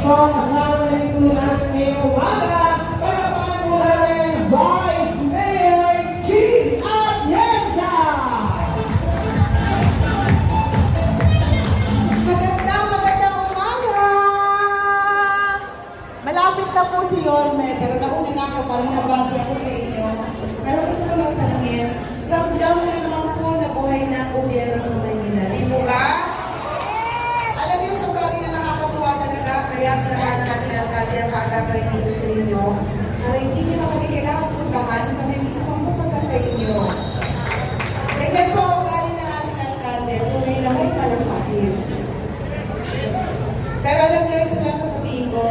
po, kasama rin po natin ngayong umaga. Palapakan po natin, Vice Mayor G. Atienza! Magandang umaga! Malapit na po si Yorme, pero nauna na ako, parang nabati ako sa inyo. Pero gusto ko lang tanungin, ramdam niyo naman po na buhay na ang gobyerno sa Maynila. Di mo ba? Alam niyo sa bagay na nakakatuwa talaga, kaya kailangan natin ang alkalde ang kaagapay dito sa inyo. Para hindi niyo na kami kailangan puntahan, kami mismo ang pupunta sa inyo. Ganyan po ang ugali ng ating alkalde, tunay na may malasakit. Pero alam niyo yung sila sasabihin ko,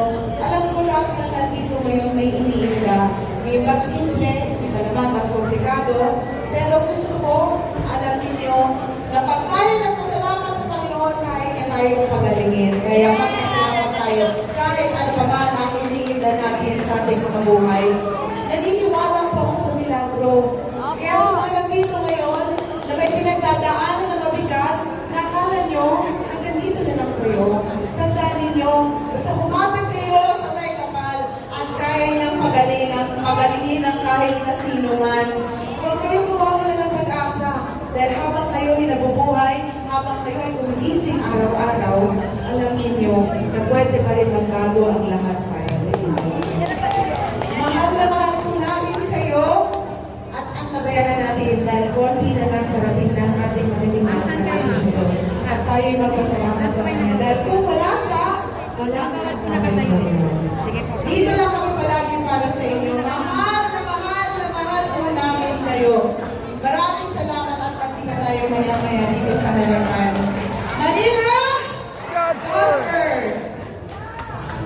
alam ko lahat na nandito ngayon may iniinda. May iba simple, iba naman mas komplikado. Pero gusto ko, alam niyo na pag tayo nagpasalamat sa Panginoon, kaya niya tayo pagalingin. Kaya magpasalamat tayo. Kahit ano pa man ang iniinda natin sa ating mga buhay. Naniniwala po ako sa milagro. Kaya sa mga nandito ngayon, na may pinagdadaanan na mabigat, nakala nyo, hanggang dito na lang kayo. Tandaan ninyo, basta kumapit kayo sa may kapal at kaya niyang pagalingin ang kahit na sino man. Huwag kayong kumawala ng pag-asa dahil habang kayo ay nabubuhay, habang kayo ay gumigising araw-araw, alam ninyo na pwede pa rin magbago ang lahat para sa inyo. Mahal na mahal po namin kayo at ang nabayaran natin dahil konti na lang parating na ang ating magaling na dito. At tayo'y magpasalamat sa Kanya. Dahil kung wala siya, wala ka at kami. Dito lang kami palagi para sa inyo. Mahal na mahal na mahal po namin kayo. Maraming salamat at pagkita tayo maya-maya dito sa Harapan. Manila! God first!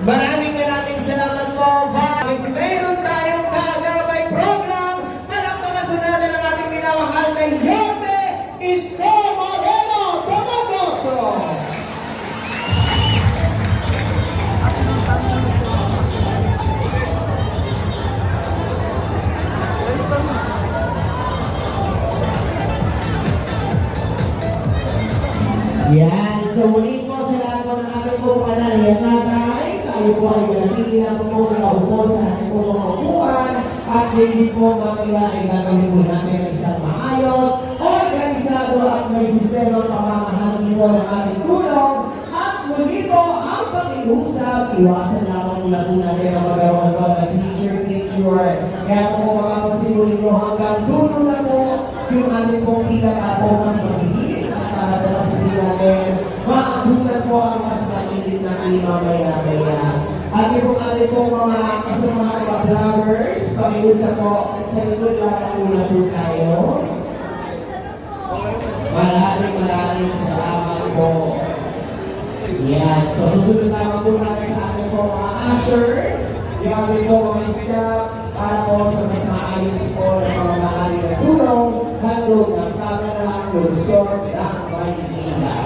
Maraming salamat po, Vice. Meron tayong kaagapay program. Palakpakan po natin ang ating minamahal na Yorme Isko Moreno Tomagoso. Yan, so muli po sa lahat po ng ating po panay at tatay, tayo po ay manatili na po nakaupo sa ating po mga upuan at hindi po mamaya ay gagawin po natin ang isang maayos, organisado at may sistema pamamahagi po ng ating tulong at muli po ang pag-iusap, iwasan lamang mula po natin ang magawa po ng picture. Kaya po makapasigulin nyo hanggang dulo na po yung ating pong pila po mas mabilis para sabihin natin, maabunan po ang mas mainit na klima maya-maya. At yung ating po mga kasamahan mga vloggers, pakiusap po sa likod lamang muna po tayo. Maraming salamat po. Yan. So susunod lamang po natin sa ating po mga ushers, yung ating po mga staff, para po sa mas maayos po ng mga maaari na tulong, handog ng kamera, Luzon, ng Maynila.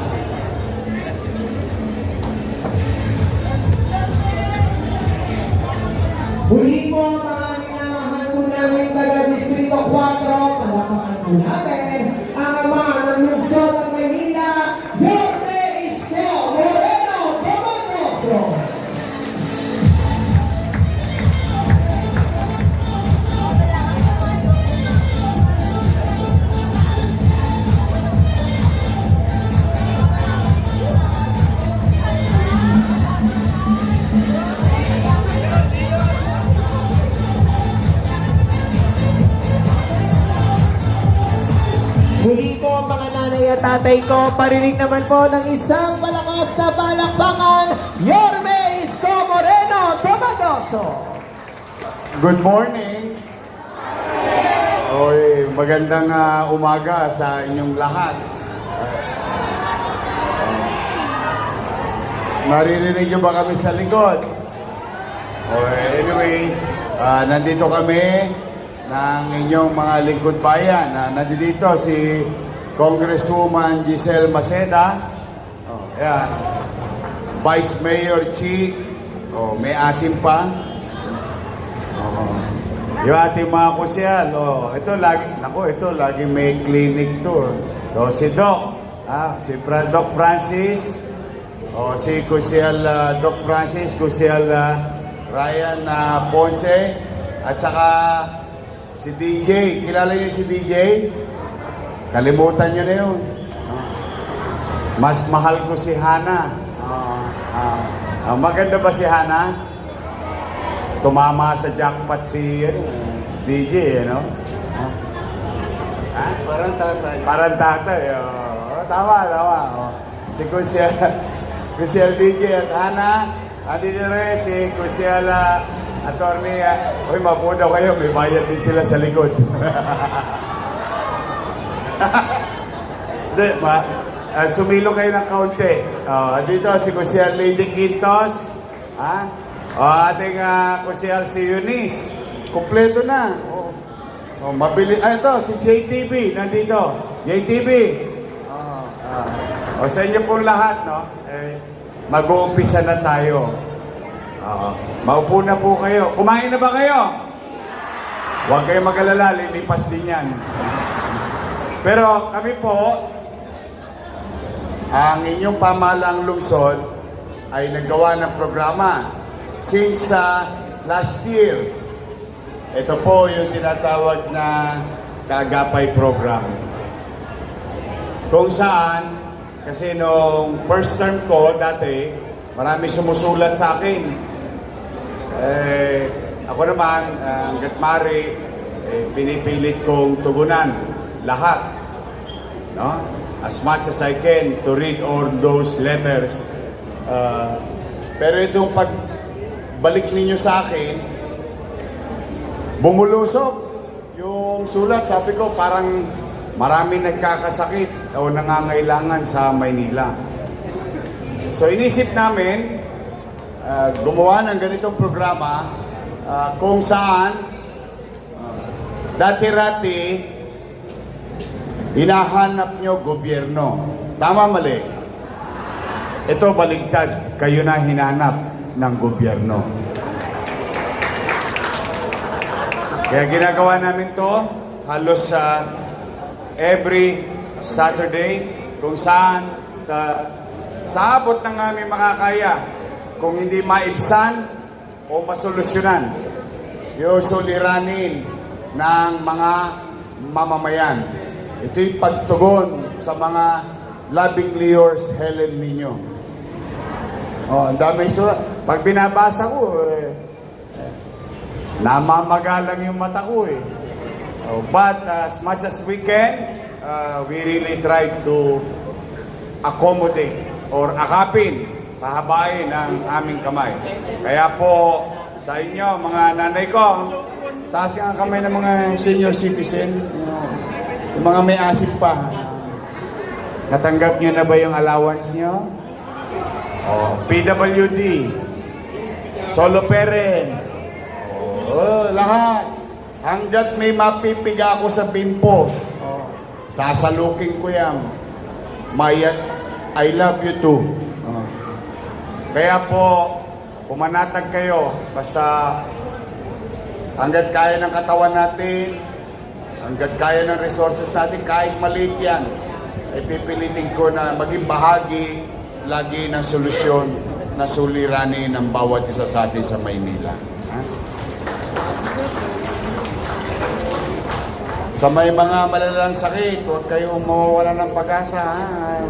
Muli po mga minamahal po namin taga-Distrito 4, palapakan po natin ang ama ng Luzon at Maynila, Yorme Isko Moreno Tomagoso. Muli po mga nanay at tatay ko, parinig naman po ng isang malakas na palakpakan, Yorme Isko Moreno Tomagoso. Good morning. Oy, magandang umaga sa inyong lahat. Naririnig niyo ba kami sa likod? Anyway, nandito kami ng inyong mga lingkod bayan. Nandito si Congresswoman Giselle Maceda. Ayan. Vice Mayor Chi. May asim pa. Yung ating mga kusyal, ito lagi may clinic tour. So si Doc, si Doc Francis, Si Kusiel Doc Francis, Kusiel Ryan Ponce, at saka si DJ. Kilala niyo si DJ? Kalimutan niyo na yun. Mas mahal ko si Hana. Maganda ba si Hana? Tumama sa jackpot si DJ, ano? Parang tatay. Parang tatay. Tama. Si Kusiel DJ at Hana. Andito rin si Kusiel Attorney. Uy, mapo daw kayo. May bayad din sila sa likod. Hindi, sumilo kayo ng kaunti. Dito si Kusiel Lady Quintos. Ating Kusiel si Eunice. Kompleto na. Mabili. Ito, si JTB. Nandito. JTB. Sa inyo pong lahat, no? Mag-uumpisa na tayo. Maupo na po kayo. Kumain na ba kayo? Huwag kayong mag-alala. Lilipas din yan. Pero kami po, ang inyong pamahalang lungsod ay naggawa ng programa since last year. Ito po yung tinatawag na Kaagapay Program. Kung saan, kasi nung first term ko dati, marami sumusulat sa akin. Ako naman, hanggat maaari, pinipilit kong tugunan lahat. No? As much as I can to read all those letters. Pero itong pagbalik ninyo sa akin, bumulusok yung sulat. Sabi ko, parang marami nagkakasakit o nangangailangan sa Maynila. So inisip namin, gumawa ng ganitong programa kung saan dati-rati hinahanap nyo gobyerno. Tama, mali? Ito baligtad, kayo na hinanap ng gobyerno. Kaya ginagawa namin to halos every Saturday kung saan sa abot ng aming makakaya, kung hindi maibsan o masolusyonan yung suliranin ng mga mamamayan. Ito'y pagtugon sa mga labing liyors Helen ninyo. Ang daming sulat. Pag binabasa ko, namamagalang yung mata ko eh. But as much as we can, we really try to accommodate or akapin, pahabain ang aming kamay. Kaya po, sa inyo, mga nanay ko, taas ang kamay ng mga senior citizen, yung mga may asik pa. Natanggap nyo na ba yung allowance nyo? PWD, solo parent, lahat. Hanggat may mapipiga ako sa bimpo, sasalukin ko yan. I love you too. Kaya po, pumanatag kayo. Basta hanggat kaya ng katawan natin, hanggat kaya ng resources natin, kahit maliit yan, ay pipilitin ko na maging bahagi lagi ng solusyon na suliranin ng bawat isa sa atin sa Maynila. Sa may mga malalang sakit, huwag kayong mawawala ng pag-asa.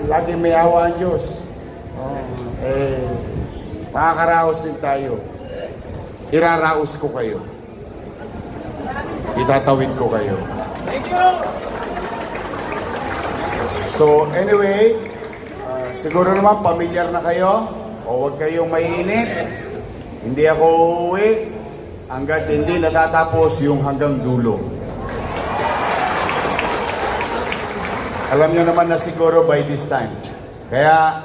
Lagi may awa ang Diyos. Makakaraos din tayo. Iraraos ko kayo. Itatawid ko kayo. Thank you! So anyway, siguro naman pamilyar na kayo. O huwag kayong mainit. Hindi ako uuwi hanggat hindi natatapos yung hanggang dulo. Alam nyo naman na siguro by this time. Kaya,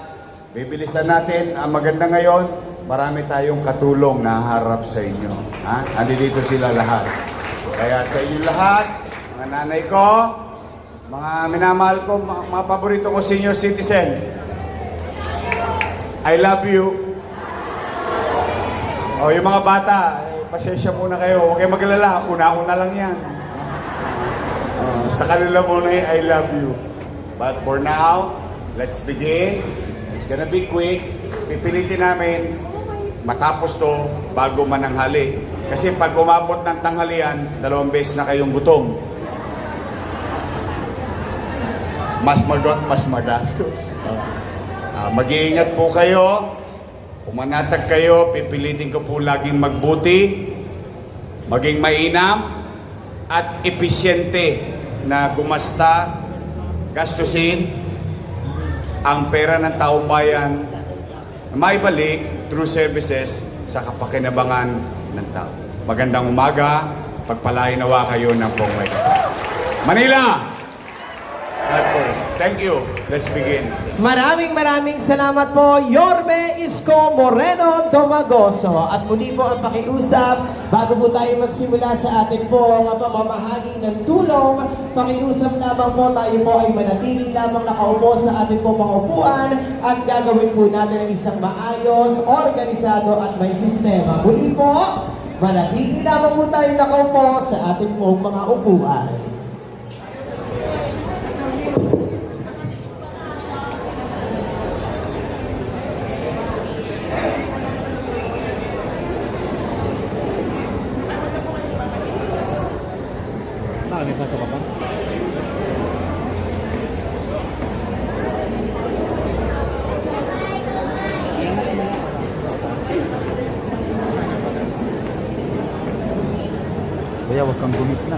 bibilisan natin. Ang maganda ngayon, marami tayong katulong na harap sa inyo. Andito sila lahat. Kaya sa inyo lahat, mga nanay ko, mga minamahal ko, mga paborito ko senior citizen, I love you. Yung mga bata, pasensya muna kayo. Huwag kayong maglala. Una-una lang yan. Sa kanila muna I love you. But for now, let's begin. It's gonna be quick. pipilitin namin matapos to bago mananghali. Kasi pag umabot ng tanghalian, 2 beses na kayong gutom. Mas magastos. Mag-iingat po kayo. Pumanatag kayo, pipilitin ko po laging magbuti, maging mainam, at episyente na gumasta, gastusin ang pera ng taong bayan na maibalik through services sa kapakinabangan ng tao. Magandang umaga, pagpalain nawa kayo ng buong may kapal. Manila! God first. Thank you. Let's begin. Maraming salamat po, Yorme Isko Moreno Domagoso. At muli po ang pakiusap, bago po tayo magsimula sa ating pong pamamahagi ng tulong, pakiusap lamang po tayo po ay manatili lamang nakaupo sa ating pong mga upuan at gagawin po natin ang isang maayos, organisado at may sistema. Muli po, manatili lamang po tayo nakaupo sa ating pong mga upuan. Kaya wag kang gumit na.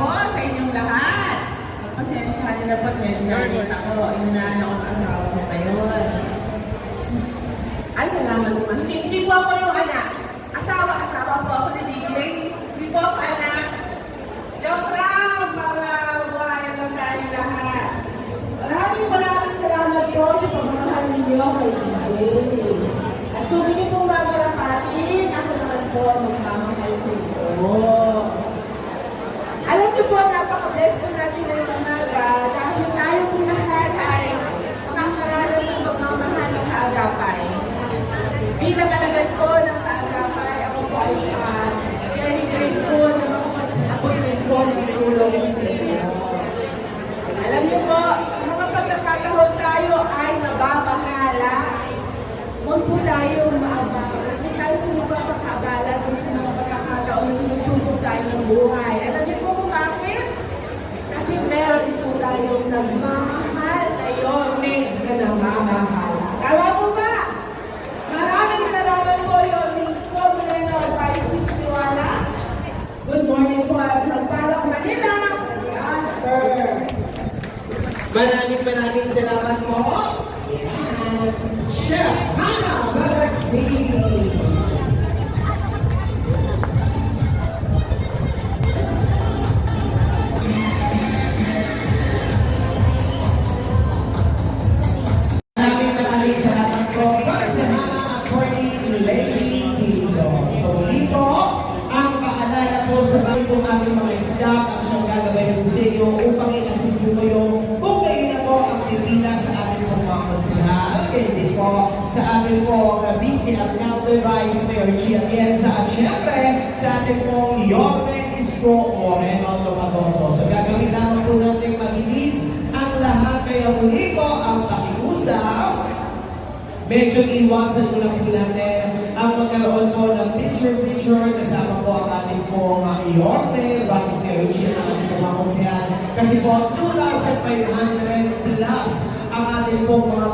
Sa inyong lahat. Pasensya niyo na po, medyo nalit ako. Inunaan ako ng asawa ko ngayon. Ay, salamat naman. Hindi po ako yung anak. Asawa po ako ni DJ. Hindi po ako anak. Joke lang para buhayan lang tayo lahat. Maraming salamat po sa pagmamahal ninyo kay DJ. At kung hindi po mamarapatin, ako naman po magmamahal sa inyo. Alam niyo po, napaka-bless po natin ngayong umaga dahil tayo po lahat ay nakaranas ng pagmamahal ng kaagapay. Bilang alagad ko ng kaagapay, ako po ay very grateful na makapag-abot din po ng tulong sa inyo. Alam niyo po, sa mga pagkakataon tayo ay nababahala. Huwag po tayo maabala. Huwag po tayo pumapakakabala dun sa mga pagkakataon na sinusubok tayo ng buhay. Alam niyo po kung bakit? Kasi meron po tayong nagmamahal na Yorme na namamahala. Tama po ba? Maraming salamat po, Yorme Isko Moreno at Vice Tiwala. Good morning po at Sampaloc, Manila. God first. Maraming salamat po. Yan. Chef Hannah Balagsini. Maraming salamat po. Si Hannah Attorney Lady Tito. So, muli po, ang paalala po sa bagong aming mga staff ang siyang gagawin po sa inyo upang i-assist po kayo kung kayo na po ang pipila sa ating pong mga konsehal. Kayo din po sa ating pong BC Alcalde Vice Mayor Chia Atienza at syempre sa ating pong Yorme Isko Moreno Domagoso. So gagawin naman po natin mabilis ang lahat kaya muli po ang pakiusap. medyo iwasan muna po natin ang magkaroon po ng picture-picture kasama po ang ating po Yorme, Vice Mayor Chair ng ating po mga konsehan. Kasi po 2,500 plus ang ating po mga